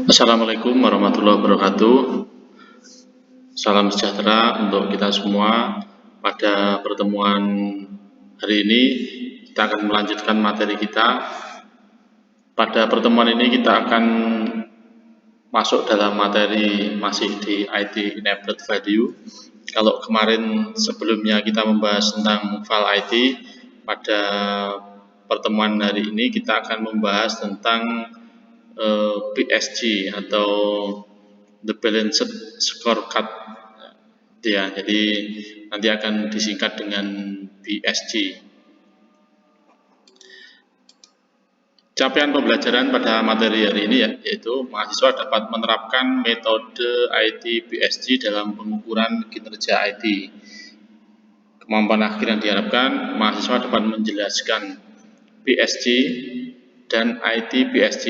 Assalamualaikum warahmatullahi wabarakatuh. Salam sejahtera untuk kita semua. Pada pertemuan hari ini kita akan melanjutkan materi kita. Pada pertemuan ini kita akan masuk dalam materi masih di IT Enabled Value. Kalau kemarin sebelumnya kita membahas tentang file IT, pada pertemuan hari ini kita akan membahas tentang PSG atau The Balanced Scorecard ya, jadi nanti akan disingkat dengan BSG. Capaian pembelajaran pada materi hari ini yaitu mahasiswa dapat menerapkan metode IT BSG dalam pengukuran kinerja IT. Kemampuan akhir yang diharapkan, mahasiswa dapat menjelaskan BSG dan IT BSG.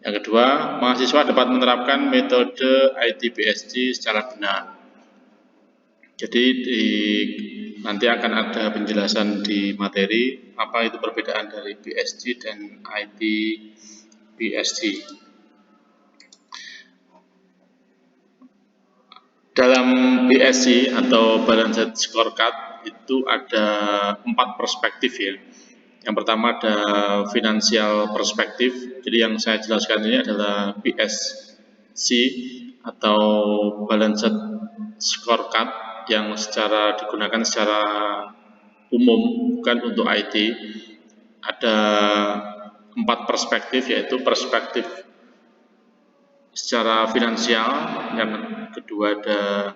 Yang kedua, mahasiswa dapat menerapkan metode IT BSG secara benar. Jadi nanti akan ada penjelasan di materi apa itu perbedaan dari BSG dan IT BSG. Dalam BSG atau Balanced Scorecard itu ada 4 perspektif ya. Yang pertama ada financial perspektif. Jadi yang saya jelaskan ini adalah BSC atau Balanced Scorecard yang digunakan secara umum, bukan untuk IT. Ada 4 perspektif, yaitu perspektif secara finansial, yang kedua ada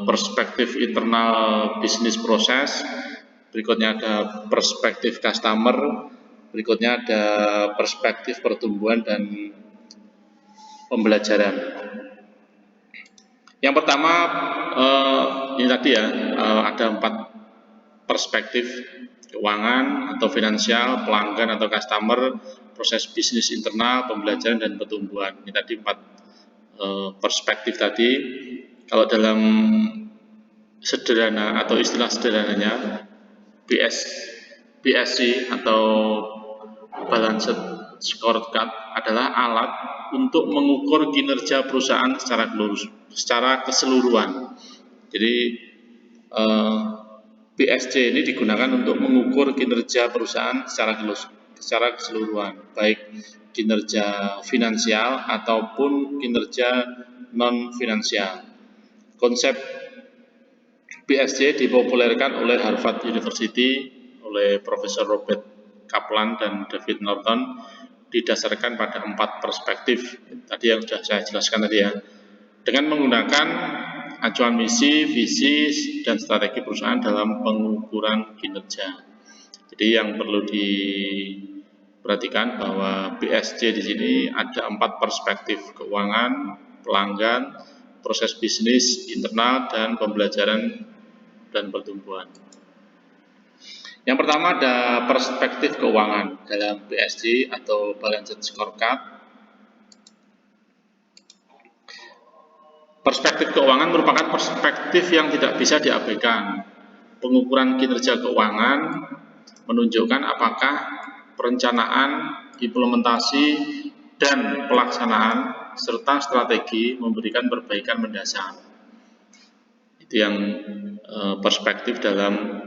perspektif internal bisnis proses, berikutnya ada perspektif customer, berikutnya ada perspektif pertumbuhan dan pembelajaran. Yang pertama ini tadi ya, ada 4 perspektif: keuangan atau finansial, pelanggan atau customer, proses bisnis internal, pembelajaran dan pertumbuhan. Ini tadi 4 perspektif tadi. Kalau dalam sederhana atau istilah sederhananya, BSC atau Balanced Scorecard adalah alat untuk mengukur kinerja perusahaan secara keseluruhan. Jadi BSC ini digunakan untuk mengukur kinerja perusahaan secara keseluruhan, baik kinerja finansial ataupun kinerja non finansial. Konsep BSC dipopulerkan oleh Harvard University oleh Profesor Robert Kaplan dan David Norton, didasarkan pada 4 perspektif tadi yang sudah saya jelaskan tadi ya, dengan menggunakan acuan misi, visi, dan strategi perusahaan dalam pengukuran kinerja. Jadi yang perlu diperhatikan bahwa BSC di sini ada 4 perspektif: keuangan, pelanggan, proses bisnis internal, dan pembelajaran dan pertumbuhan. Yang pertama ada perspektif keuangan dalam BSG atau Balanced Scorecard. Perspektif keuangan merupakan perspektif yang tidak bisa diabaikan. Pengukuran kinerja keuangan menunjukkan apakah perencanaan, implementasi, dan pelaksanaan serta strategi memberikan perbaikan mendasar. Itu yang perspektif dalam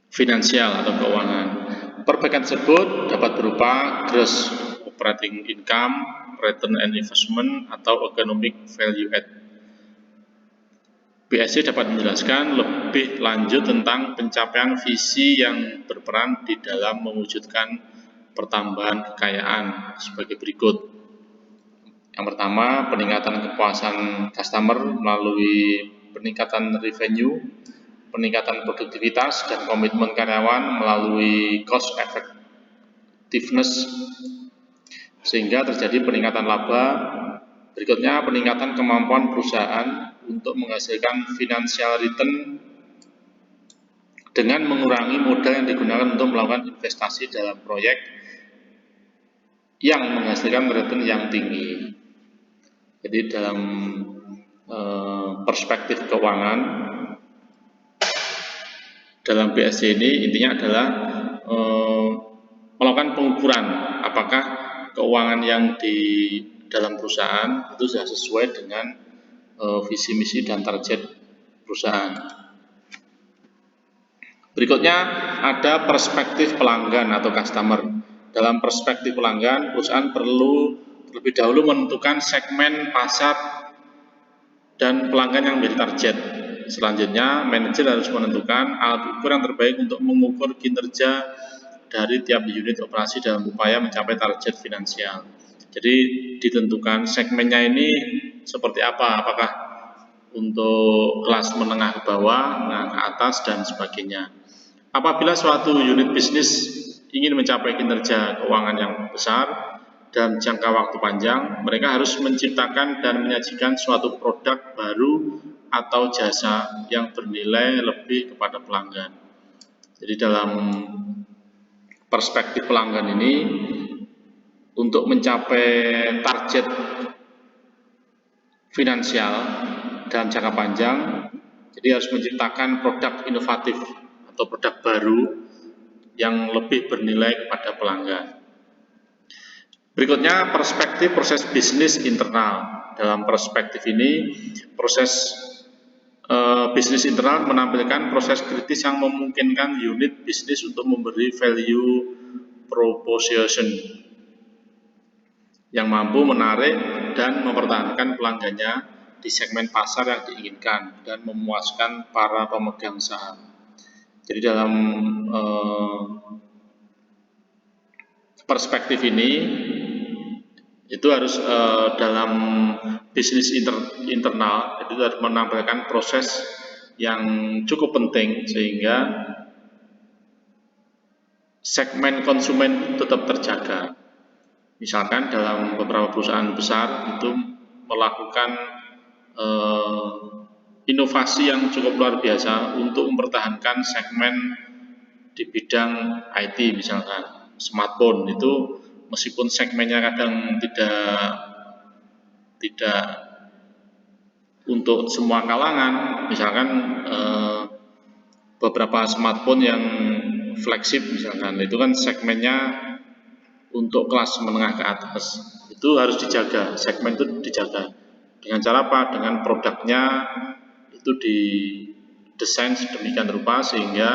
finansial atau keuangan. Perbaikan tersebut dapat berupa gross operating income, return on investment, atau economic value add. BSC dapat menjelaskan lebih lanjut tentang pencapaian visi yang berperan di dalam mewujudkan pertambahan kekayaan sebagai berikut. Yang pertama, peningkatan kepuasan customer melalui peningkatan revenue, peningkatan produktivitas dan komitmen karyawan melalui cost effectiveness sehingga terjadi peningkatan laba. Berikutnya, peningkatan kemampuan perusahaan untuk menghasilkan financial return dengan mengurangi modal yang digunakan untuk melakukan investasi dalam proyek yang menghasilkan return yang tinggi. Jadi dalam perspektif keuangan dalam BSC ini intinya adalah melakukan pengukuran apakah keuangan yang di dalam perusahaan itu sudah sesuai dengan visi misi dan target perusahaan. Berikutnya ada perspektif pelanggan atau customer. Dalam perspektif pelanggan, perusahaan perlu terlebih dahulu menentukan segmen pasar dan pelanggan yang menjadi target. Selanjutnya, manajer harus menentukan alat ukur yang terbaik untuk mengukur kinerja dari tiap unit operasi dalam upaya mencapai target finansial. Jadi ditentukan segmennya ini seperti apa, apakah untuk kelas menengah ke bawah, menengah ke atas, dan sebagainya. Apabila suatu unit bisnis ingin mencapai kinerja keuangan yang besar dalam jangka waktu panjang, mereka harus menciptakan dan menyajikan suatu produk baru atau jasa yang bernilai lebih kepada pelanggan. Jadi dalam perspektif pelanggan ini, untuk mencapai target finansial dalam jangka panjang, jadi harus menciptakan produk inovatif atau produk baru yang lebih bernilai kepada pelanggan. Berikutnya perspektif proses bisnis internal. Dalam perspektif ini, proses bisnis internal menampilkan proses kritis yang memungkinkan unit bisnis untuk memberi value proposition yang mampu menarik dan mempertahankan pelanggannya di segmen pasar yang diinginkan dan memuaskan para pemegang saham. Jadi dalam perspektif ini itu harus dalam bisnis internal itu harus menampilkan proses yang cukup penting sehingga segmen konsumen tetap terjaga. Misalkan dalam beberapa perusahaan besar itu melakukan inovasi yang cukup luar biasa untuk mempertahankan segmen di bidang IT, misalkan smartphone itu meskipun segmennya kadang tidak untuk semua kalangan, misalkan beberapa smartphone yang flagship misalkan itu kan segmennya untuk kelas menengah ke atas, itu harus dijaga, segmen itu dijaga dengan cara apa? Dengan produknya itu didesain sedemikian rupa sehingga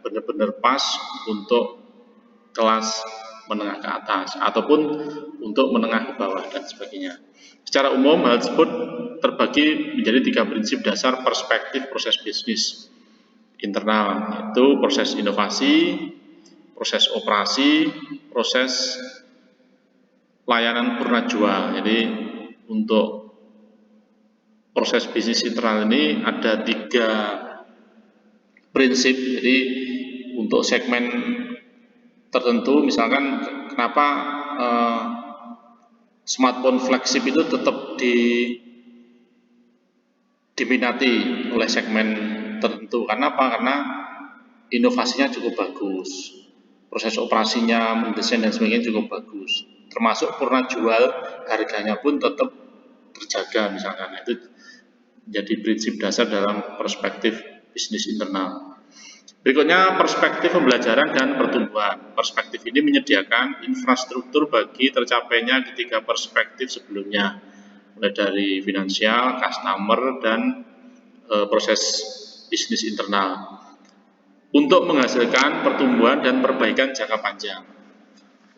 benar-benar pas untuk kelas menengah ke atas ataupun untuk menengah ke bawah dan sebagainya. Secara umum hal tersebut terbagi menjadi 3 prinsip dasar perspektif proses bisnis internal, yaitu proses inovasi, proses operasi, proses layanan purna jual. Jadi untuk proses bisnis internal ini ada 3 prinsip. Jadi untuk segmen tertentu, misalkan kenapa smartphone flagship itu tetap diminati oleh segmen tertentu. Karena apa? Karena inovasinya cukup bagus, proses operasinya, mendesain dan sebagainya cukup bagus. Termasuk purna jual, harganya pun tetap terjaga misalkan. Itu jadi prinsip dasar dalam perspektif bisnis internal. Berikutnya perspektif pembelajaran dan pertumbuhan. Perspektif ini menyediakan infrastruktur bagi tercapainya ketiga perspektif sebelumnya, mulai dari finansial, customer, dan proses bisnis internal untuk menghasilkan pertumbuhan dan perbaikan jangka panjang.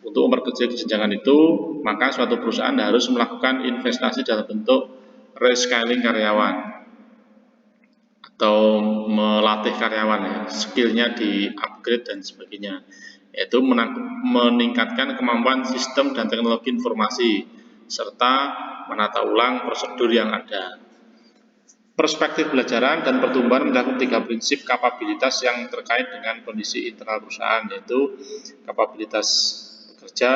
Untuk memperkecil kesenjangan itu, maka suatu perusahaan harus melakukan investasi dalam bentuk rescaling karyawan atau melatih karyawan ya, skillnya di upgrade dan sebagainya, yaitu meningkatkan kemampuan sistem dan teknologi informasi serta menata ulang prosedur yang ada. Perspektif pembelajaran dan pertumbuhan mencakup 3 prinsip kapabilitas yang terkait dengan kondisi internal perusahaan, yaitu kapabilitas pekerja,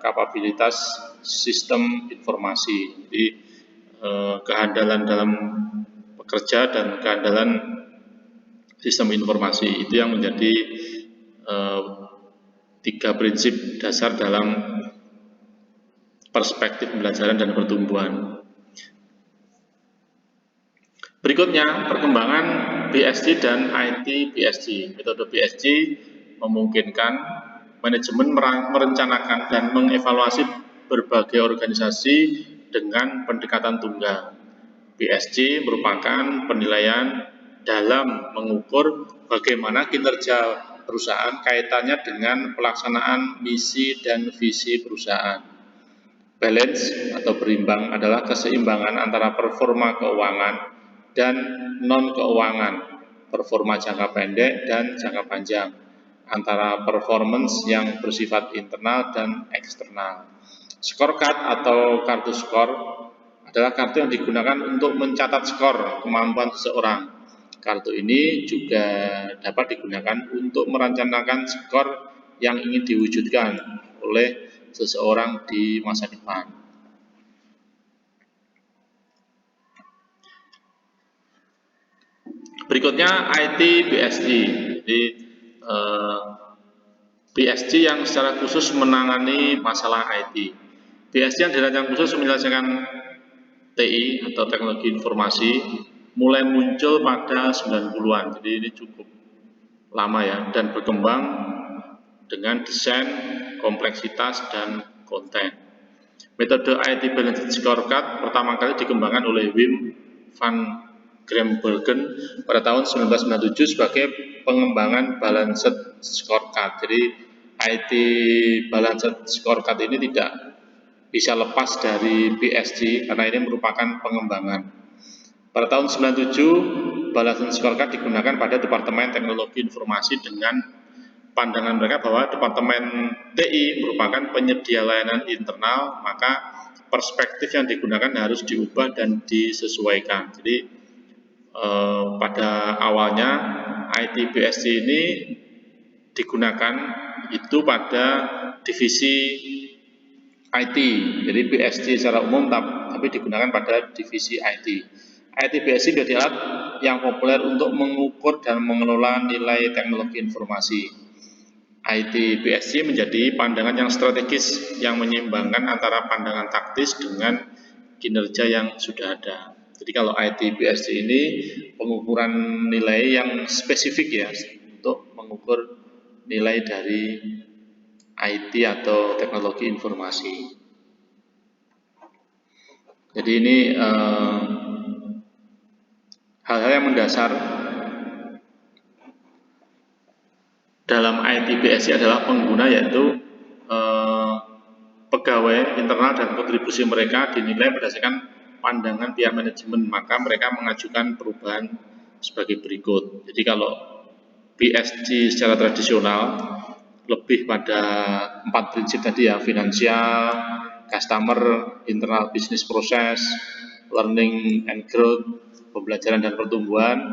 kapabilitas sistem informasi. Jadi kehandalan dalam pekerja dan kehandalan sistem informasi itu yang menjadi 3 prinsip dasar dalam perspektif pembelajaran dan pertumbuhan. Berikutnya perkembangan BSD dan IT BSD. Metode BSD memungkinkan manajemen merencanakan dan mengevaluasi berbagai organisasi dengan pendekatan tunggal. PSG merupakan penilaian dalam mengukur bagaimana kinerja perusahaan kaitannya dengan pelaksanaan misi dan visi perusahaan. Balance atau berimbang adalah keseimbangan antara performa keuangan dan non-keuangan, performa jangka pendek dan jangka panjang, antara performance yang bersifat internal dan eksternal. Scorecard atau kartu skor adalah kartu yang digunakan untuk mencatat skor kemampuan seseorang. Kartu ini juga dapat digunakan untuk merencanakan skor yang ingin diwujudkan oleh seseorang di masa depan. Berikutnya IT PSG. Jadi PSG yang secara khusus menangani masalah IT. PSG yang dirancang khusus menyelesaikan TI atau teknologi informasi mulai muncul pada 90-an. Jadi ini cukup lama ya, dan berkembang dengan desain, kompleksitas, dan konten. Metode IT Balanced Scorecard pertama kali dikembangkan oleh Wim van Grimbergen pada tahun 1997 sebagai pengembangan Balanced Scorecard. Jadi IT Balanced Scorecard ini tidak bisa lepas dari PSG karena ini merupakan pengembangan. Pada tahun 97, Balanced Scorecard digunakan pada Departemen Teknologi Informasi dengan pandangan mereka bahwa Departemen TI merupakan penyedia layanan internal, maka perspektif yang digunakan harus diubah dan disesuaikan. Jadi pada awalnya IT PSG ini digunakan itu pada divisi IT, jadi PSG secara umum tapi digunakan pada divisi IT. IT PSG menjadi alat yang populer untuk mengukur dan mengelola nilai teknologi informasi. IT PSG menjadi pandangan yang strategis yang menyeimbangkan antara pandangan taktis dengan kinerja yang sudah ada. Jadi kalau IT PSG ini pengukuran nilai yang spesifik ya, untuk mengukur nilai dari IT atau teknologi informasi. Jadi ini hal-hal yang mendasar dalam IT PSG adalah pengguna, yaitu pegawai internal dan kontribusi mereka dinilai berdasarkan pandangan pihak manajemen, maka mereka mengajukan perubahan sebagai berikut. Jadi kalau PSG secara tradisional lebih pada 4 prinsip tadi ya, finansial, customer, internal business process, learning and growth, pembelajaran dan pertumbuhan.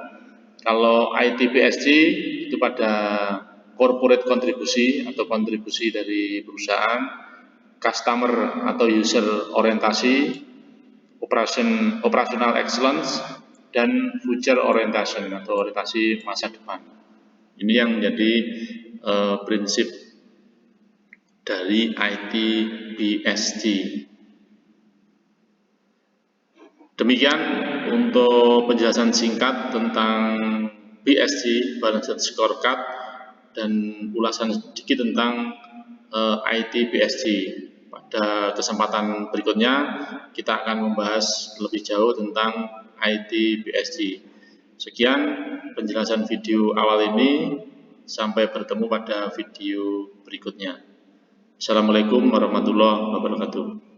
Kalau IT PSG itu pada corporate kontribusi atau kontribusi dari perusahaan, customer atau user orientasi, operational excellence, dan future orientation atau orientasi masa depan. Ini yang menjadi prinsip dari IT PSG. Demikian untuk penjelasan singkat tentang PSG Balanced Scorecard dan ulasan sedikit tentang IT PSG. Pada kesempatan berikutnya kita akan membahas lebih jauh tentang IT PSG. Sekian penjelasan video awal ini, sampai bertemu pada video berikutnya. Assalamualaikum warahmatullahi wabarakatuh.